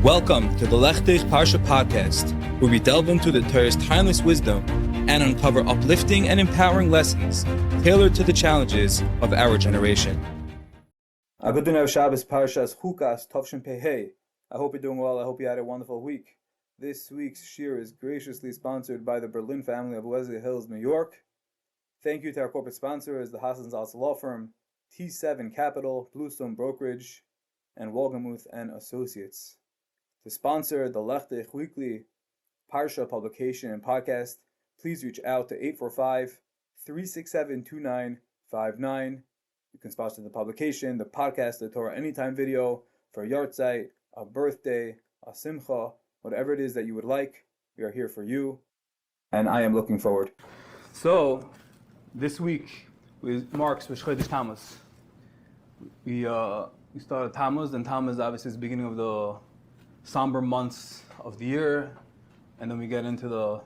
Welcome to the Lechtich Parsha podcast, where we delve into the Torah's timeless wisdom and uncover uplifting and empowering lessons tailored to the challenges of our generation. Agudun Shabbos Parshas Chukas Tovshin Pehei. I hope you're doing well. I hope you had a wonderful week. This week's shir is graciously sponsored by the Berlin family of Leslie Hills, New York. Thank you to our corporate sponsors, the Hassan Zaltz Law Firm, T7 Capital, Bluestone Brokerage, and Wolgamuth and Associates. To sponsor the Lechtich Weekly Parsha publication and podcast, please reach out to 845-367-2959. You can sponsor the publication, the podcast, the Torah Anytime video, for a yahrzeit, a birthday, a simcha, whatever it is that you would like. We are here for you, and I am looking forward. So, this week marks Rosh Chodesh Tammuz. We started Tammuz, and Tammuz obviously is the beginning of the somber months of the year, and then we get into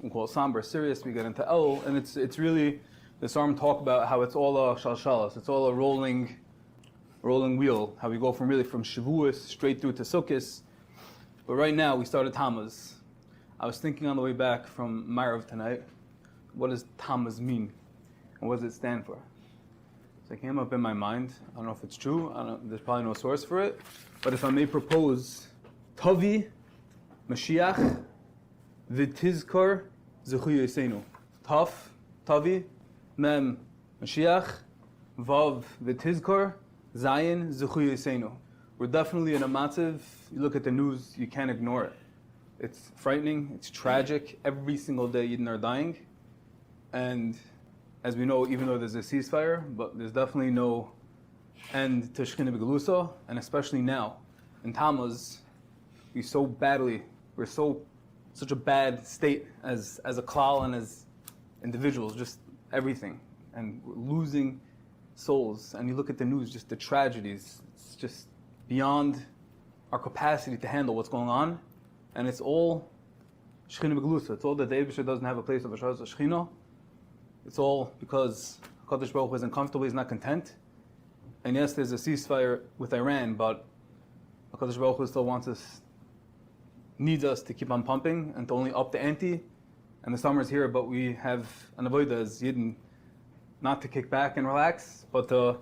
we call it somber, serious. We get into El, and it's really the Psalm talk about how it's all a shalshalas, it's all a rolling wheel. How we go from Shavuos straight through to Sukkos. But right now we started Tammuz. I was thinking on the way back from Ma'ariv tonight, what does Tammuz mean, and what does it stand for? So it came up in my mind. I don't know if it's true. There's probably no source for it. But if I may propose, Tavi, Mashiach, V'tizkar, Zechu Yisenu. Tavi, Mem, Mashiach, Vav, V'tizkar, Zayin, Zechu Yisenu. We're definitely in a matzav. You look at the news, you can't ignore it. It's frightening, it's tragic. Every single day Yidden are dying. And as we know, even though there's a ceasefire, but there's definitely no end to Shechina B'Gelusa, and especially now, in Tammuz, we're such a bad state as a klal and as individuals, just everything. And we're losing souls. And you look at the news, just the tragedies, it's just beyond our capacity to handle what's going on. And it's all Shechina B'Gelusa. It's all that the Eibusher doesn't have a place of Ashaz Shechina. It's all because HaKadosh Baruch Hu is uncomfortable, he's not content. And yes, there's a ceasefire with Iran, but HaKadosh Baruch Hu still needs us to keep on pumping and to only up the ante. And the summer's here, but we have an avodah as Yidden, not to kick back and relax, but to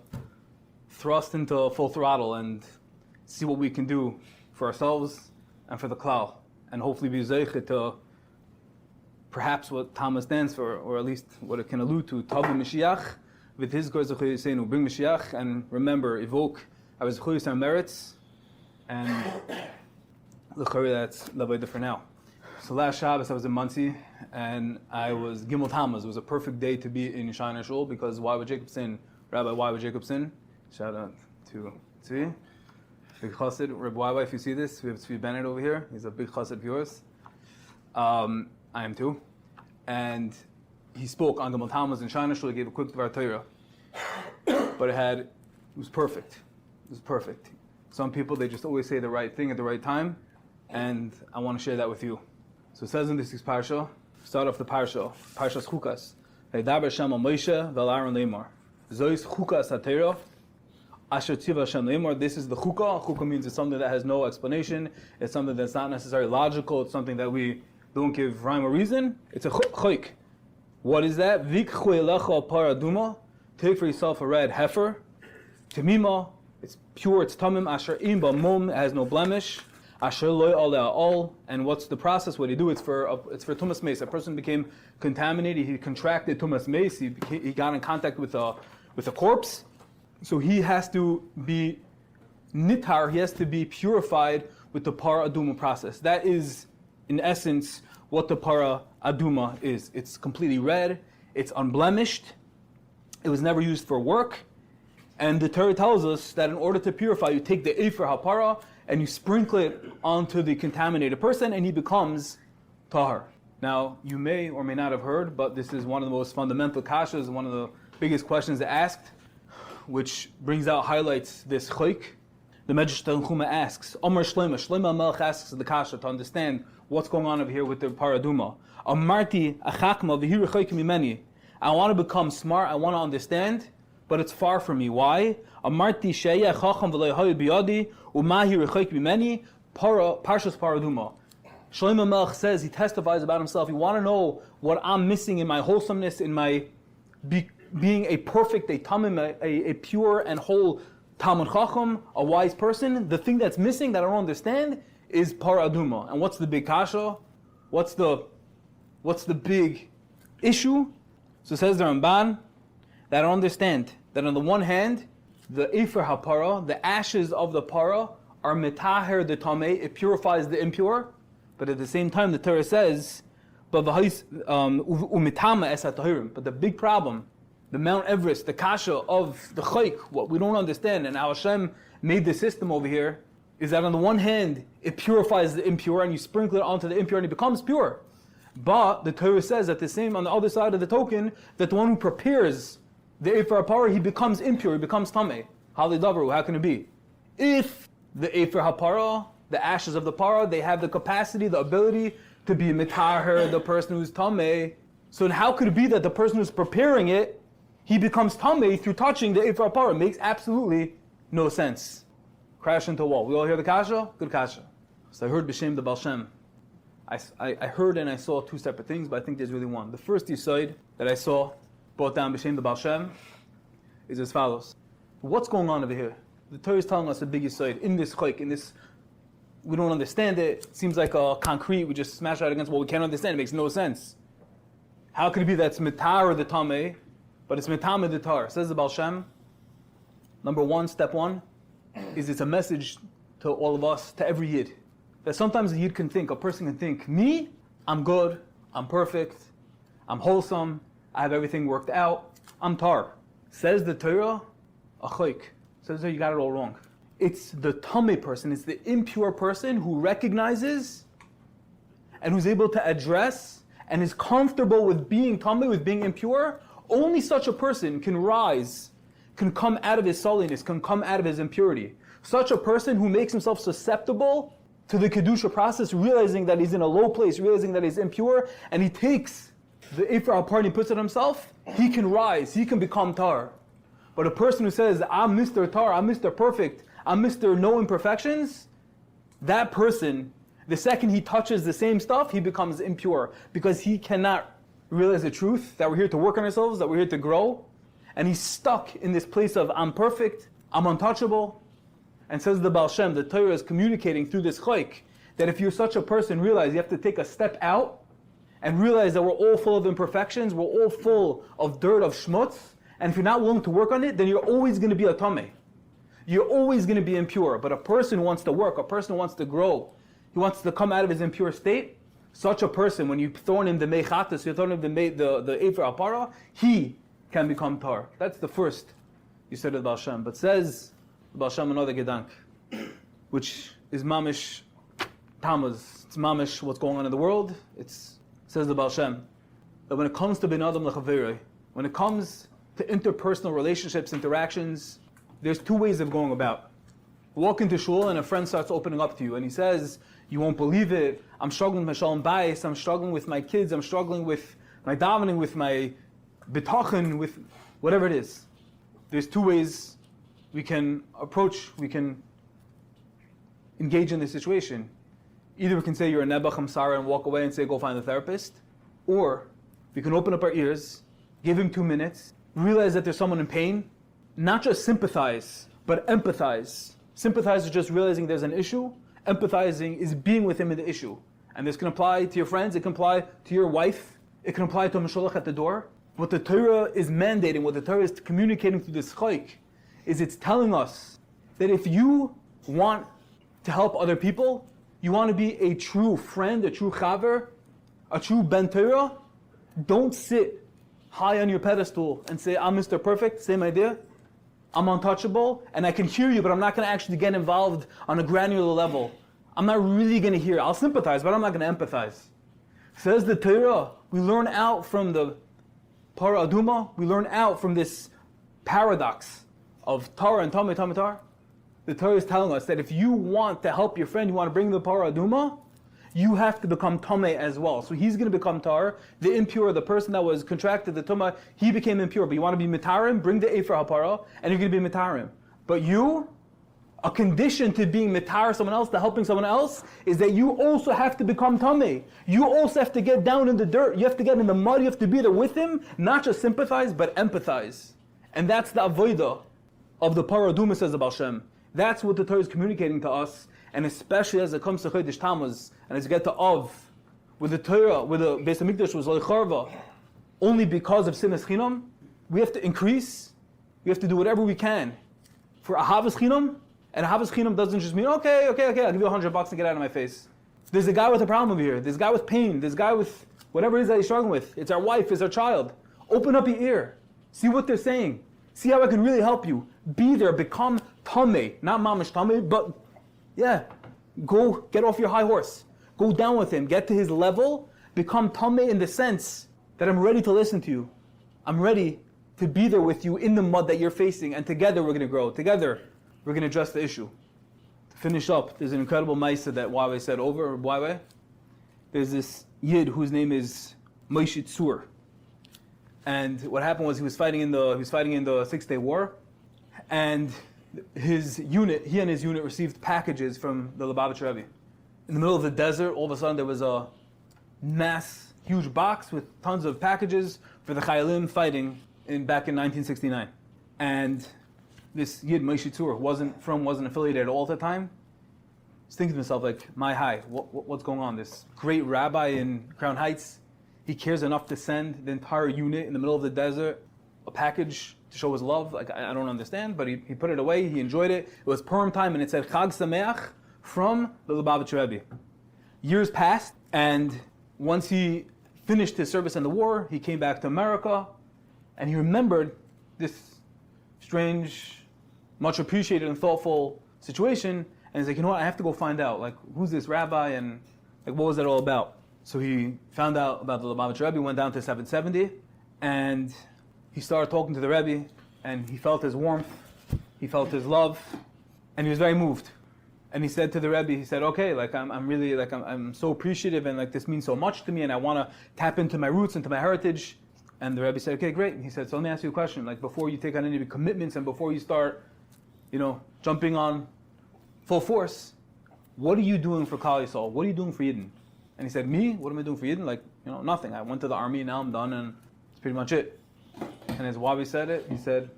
thrust into full throttle and see what we can do for ourselves and for the klal, and hopefully be zeichet to perhaps what Tammuz stands for, or at least what it can allude to. Tavi Mashiach, V'tizkar Zechu Yisenu. Bring Mashiach, and remember, evoke our Zechu Yisenu merits, and l'chari, that's l'avodah for now. So last Shabbos I was in Monsey, and I was Gimel Tammuz. It was a perfect day to be in Yeshayna Shul, because Rabbi Jacobson, shout out to Tzvi, big chassid, Rabbi Wawa, if you see this, we have Tzvi Bennett over here, he's a big chassid of yours. I am too. And he spoke on Gimel Tammuz in Shayna Shul. He gave a quick Dvar Torah. But it was perfect. It was perfect. Some people, they just always say the right thing at the right time. And I want to share that with you. So it says in this week's Parsha, start off the Parsha, Parshas Chukas. V'yidaber Hashem al Moshe v'al Aaron leimar. Zois Chukas HaTorah, Asher Tziva Hashem leimar. This is the Chukah. Chukah means it's something that has no explanation. It's something that's not necessarily logical. It's something that we don't give rhyme or reason. It's a choik. What is that? Vikchu elecha Parah Adumah. Take for yourself a red heifer. Temima. It's pure. It's tamim. Asher im b'mum. It has no blemish. Asher loy aleh all. And what's the process? What do you do? It's for tumas meis. A person became contaminated. He contracted tumas meis. He got in contact with a corpse. So he has to be nitar. He has to be purified with the Parah Adumah process. That is, in essence, what the Parah Adumah is. It's completely red, it's unblemished, it was never used for work, and the Torah tells us that in order to purify, you take the Efer HaParah and you sprinkle it onto the contaminated person, and he becomes tahar. Now, you may or may not have heard, but this is one of the most fundamental kashas, one of the biggest questions asked, which highlights this choik. The Medrash Tanchuma asks, Omar Shlema Melech asks the kasha to understand what's going on over here with the Parah Adumah. Amarti achakma v'hi rechoik mimeni. I want to become smart, I want to understand, but it's far from me. Why? Amarti sheya chacham v'lo biyadi umahi rechoik mimeni. Parshas Parah Adumah. Shlomo Melech says, he testifies about himself, you want to know what I'm missing in my wholesomeness, in my being a perfect, a tamei, a pure and whole Talmud Chacham, a wise person. The thing that's missing that I don't understand is Parah Adumah. And what's the big kasha? What's the big issue? So says the Ramban that I don't understand that on the one hand, the Efer HaPara, the ashes of the para, are metaher the tamei, it purifies the impure. But at the same time, the Torah says, but the big problem, the Mount Everest, the kasha of the chayk, what we don't understand, and how Hashem made the system over here, is that on the one hand, it purifies the impure, and you sprinkle it onto the impure, and it becomes pure. But the Torah says at the same, on the other side of the token, that the one who prepares the Efer HaPara, he becomes impure, he becomes tamei. How can it be? If the Efer HaPara, the ashes of the para, they have the capacity, the ability to be mitaher, the person who's tamei. So how could it be that the person who's preparing it, he becomes tamei through touching the Efer HaPara? It makes absolutely no sense. Crash into a wall. We all hear the kasha? Good kasha. So I heard b'shem the Baal Shem. I heard and I saw two separate things, but I think there's really one. The first yesod that I saw, brought down b'shem the Baal Shem, is as follows. What's going on over here? The Torah is telling us a big yesod in this chayk, in this. We don't understand it. It seems like a concrete. We just smash out against what we can't understand. It makes no sense. How could it be that it's mitar the tamei, but it's mitame the tar? Says the Baal Shem. Number one, step one, is it's a message to all of us, to every yid. That sometimes a yid can think, a person can think, me, I'm good, I'm perfect, I'm wholesome, I have everything worked out, I'm tar. Says the Torah, a chayk. Says you got it all wrong. It's the tamei person, it's the impure person who recognizes and who's able to address and is comfortable with being tamei, with being impure. Only such a person can rise, can come out of his sulliness, can come out of his impurity. Such a person who makes himself susceptible to the Kedusha process, realizing that he's in a low place, realizing that he's impure, and he takes the Efer HaPara and he puts it himself, he can rise, he can become tar. But a person who says, I'm Mr. Tar, I'm Mr. Perfect, I'm Mr. No Imperfections, that person, the second he touches the same stuff, he becomes impure because he cannot realize the truth that we're here to work on ourselves, that we're here to grow, and he's stuck in this place of I'm perfect, I'm untouchable. And says the Baal Shem, the Torah is communicating through this chayk that if you're such a person, realize you have to take a step out and realize that we're all full of imperfections, we're all full of dirt, of schmutz, and if you're not willing to work on it, then you're always going to be a tamei. You're always going to be impure. But a person who wants to work, a person who wants to grow, he wants to come out of his impure state, such a person, when you throw in the meichatas, you throw in the Efer HaPara, he can become tar. That's the first you said to the Baal Shem. But says the Baal Shem another gedank, which is mamish tamuz. It's mamish what's going on in the world. Says the Baal Shem, that when it comes to ben adam lechaverei, when it comes to interpersonal relationships, interactions, there's two ways of going about. Walk into shul and a friend starts opening up to you and he says, you won't believe it, I'm struggling with my shalom bayis, I'm struggling with my kids, I'm struggling with my davening, with my bitachon, with whatever it is. There's two ways we can engage in this situation. Either we can say you're a nebuch, I'm sorry, and walk away and say go find a therapist, or we can open up our ears, give him 2 minutes, realize that there's someone in pain, not just sympathize, but empathize. Sympathize is just realizing there's an issue. Empathizing is being with him in the issue. And this can apply to your friends, it can apply to your wife, it can apply to a mashalach at the door. What the Torah is mandating, what the Torah is communicating through this chayk, is it's telling us that if you want to help other people, you want to be a true friend, a true chaver, a true ben Torah, don't sit high on your pedestal and say, I'm Mr. Perfect, same idea. I'm untouchable, and I can hear you, but I'm not going to actually get involved on a granular level. I'm not really going to hear. I'll sympathize, but I'm not going to empathize. Says the Torah, we learn out from the Parah Adumah, we learn out from this paradox of tar and tamei, tamei, tar. The Torah is telling us that if you want to help your friend, you want to bring the Parah Adumah, you have to become tamei as well. So he's going to become tar, the impure, the person that was contracted the tumah, he became impure. But you want to be mitarim, bring the Efer HaPara, and you're going to be mitarim. But you, A condition to being mitar someone else, to helping someone else, is that you also have to become tamei. You also have to get down in the dirt. You have to get in the mud. You have to be there with him, not just sympathize, but empathize. And that's the avodah of the Parah Adumah, says the Baal Shem. That's what the Torah is communicating to us, and especially as it comes to Chodesh Tammuz, and as we get to Av, with the Torah, with the Beis Hamikdash was Loicharva, only because of Sinas Chinam, we have to increase, we have to do whatever we can for Ahavas Chinam. And Ahavas Chinam doesn't just mean, okay, I'll give you $100 and get out of my face. There's a guy with a problem over here. There's a guy with pain. There's a guy with whatever it is that he's struggling with. It's our wife, it's our child. Open up your ear. See what they're saying. See how I can really help you. Be there, become tamei. Not mamish tamei, but go get off your high horse. Go down with him. Get to his level. Become tamei in the sense that I'm ready to listen to you. I'm ready to be there with you in the mud that you're facing, and together we're going to grow. Together we're going to address the issue. To finish up, there's an incredible ma'aseh that Huawei said over. Huawei, there's this yid whose name is Moshe Tzur, and what happened was he was fighting in the 6-Day War, and he and his unit received packages from the Lubavitcher Rebbe. In the middle of the desert, all of a sudden there was a huge box with tons of packages for the Chayalim fighting back in 1969, and this Yid, Moshe Tzur, wasn't affiliated at all at the time. He's thinking to himself, like, what's going on? This great rabbi in Crown Heights, he cares enough to send the entire unit in the middle of the desert a package to show his love. Like, I don't understand, but he put it away, he enjoyed it. It was Purim time, and it said Chag Sameach from the Lubavitcher Rebbe. Years passed, and once he finished his service in the war, he came back to America, and he remembered this strange, much appreciated and thoughtful situation, and he's like, you know what, I have to go find out, like, who's this rabbi, and like, what was that all about? So he found out about the Lubavitcher Rebbe, went down to 770, and he started talking to the Rebbe, and he felt his warmth, he felt his love, and he was very moved. And he said to the Rebbe, he said, okay, like, I'm really, like, I'm so appreciative, and like, this means so much to me, and I want to tap into my roots, into my heritage. And the Rebbe said, okay, great. And he said, so let me ask you a question, like, before you take on any commitments, and before you start, jumping on full force, what are you doing for Klal Yisrael? What are you doing for Yidden? And he said, me? What am I doing for Yidden? Like, nothing. I went to the army, now I'm done, and that's pretty much it. And as Wabi said it, he said,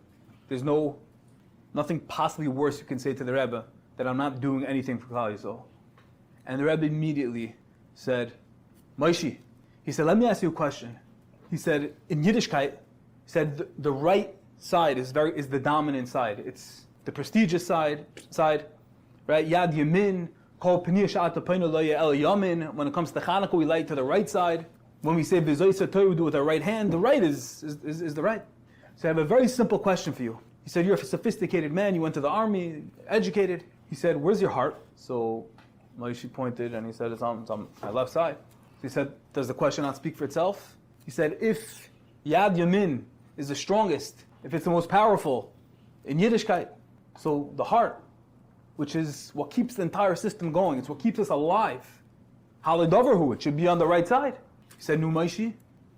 there's nothing possibly worse you can say to the Rebbe that I'm not doing anything for Klal Yisrael. And the Rebbe immediately said, Moshe, he said, let me ask you a question. He said, in Yiddishkeit, he said, the right side is the dominant side. It's the prestigious side, right? Yad Yamin, Kol Peniya Sha'at Apayna Lo Ya'el Yamin. When it comes to Chanukah, we light to the right side. When we say V'zoysa Torah, we do it with our right hand. The right is the right. So I have a very simple question for you. He said, you're a sophisticated man, you went to the army, educated. He said, where's your heart? So Moshe pointed and he said, it's on my left side. So he said, does the question not speak for itself? He said, if Yad Yamin is the strongest, if it's the most powerful in Yiddishkeit, so the heart, which is what keeps the entire system going, it's what keeps us alive. Halidoverhu, it should be on the right side. He said, Nu Moshe,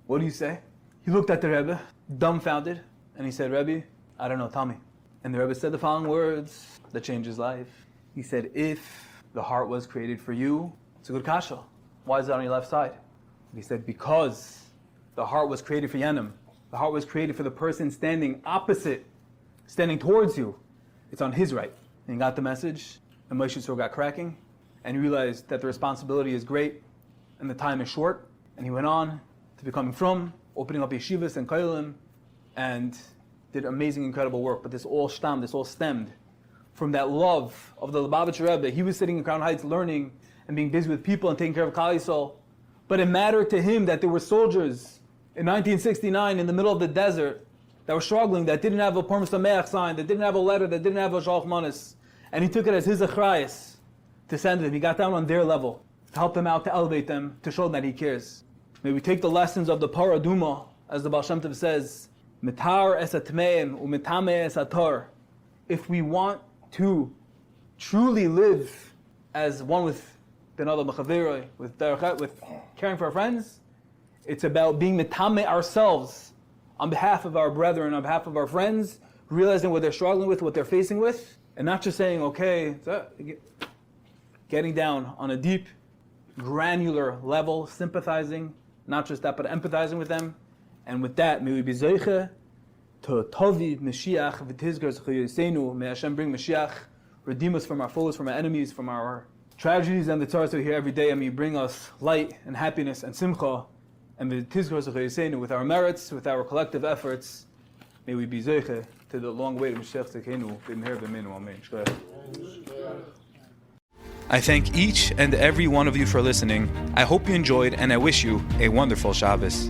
what do you say? He looked at the Rebbe, dumbfounded, and he said, Rebbe, I don't know, tell me. And the Rebbe said the following words that changed his life. He said, if the heart was created for you, it's a good kasha. Why is it on your left side? He said, because the heart was created for Yanim. The heart was created for the person standing opposite, standing towards you. It's on his right. And he got the message, and Moshe Tzur got cracking, and he realized that the responsibility is great, and the time is short, and he went on to becoming from, opening up yeshivas and koilim, and did amazing, incredible work. But this all stemmed from that love of the Lubavitcher Rebbe. He was sitting in Crown Heights learning and being busy with people and taking care of Klal Yisrael. But it mattered to him that there were soldiers in 1969 in the middle of the desert that were struggling, that didn't have a Purim Sameach sign, that didn't have a letter, that didn't have a Shalach Manis. And he took it as his achrayus to send them. He got down on their level to help them out, to elevate them, to show them that he cares. May we take the lessons of the Parah Adumah, as the Baal Shem Tov says, Mitar es tamei u'mitame es ator. If we want to truly live as one with Benada Mechaviroi, with caring for our friends, it's about being mitame ourselves on behalf of our brethren, on behalf of our friends, realizing what they're struggling with, what they're facing with, And not just saying, okay, getting down on a deep, granular level, sympathizing, not just that, but empathizing with them. And with that, may we be zeiche to Tovi Mashiach v'tizgar z'chayosenu. May Hashem bring Mashiach, redeem us from our foes, from our enemies, from our tragedies and the tzaras that we hear every day. And may He bring us light and happiness and simcha. And v'tizgar z'chayosenu, with our merits, with our collective efforts, may we be zeiche to the long way to Mashiach Tzedekenu b'meher b'menu. Amen. I thank each and every one of you for listening. I hope you enjoyed, and I wish you a wonderful Shabbos.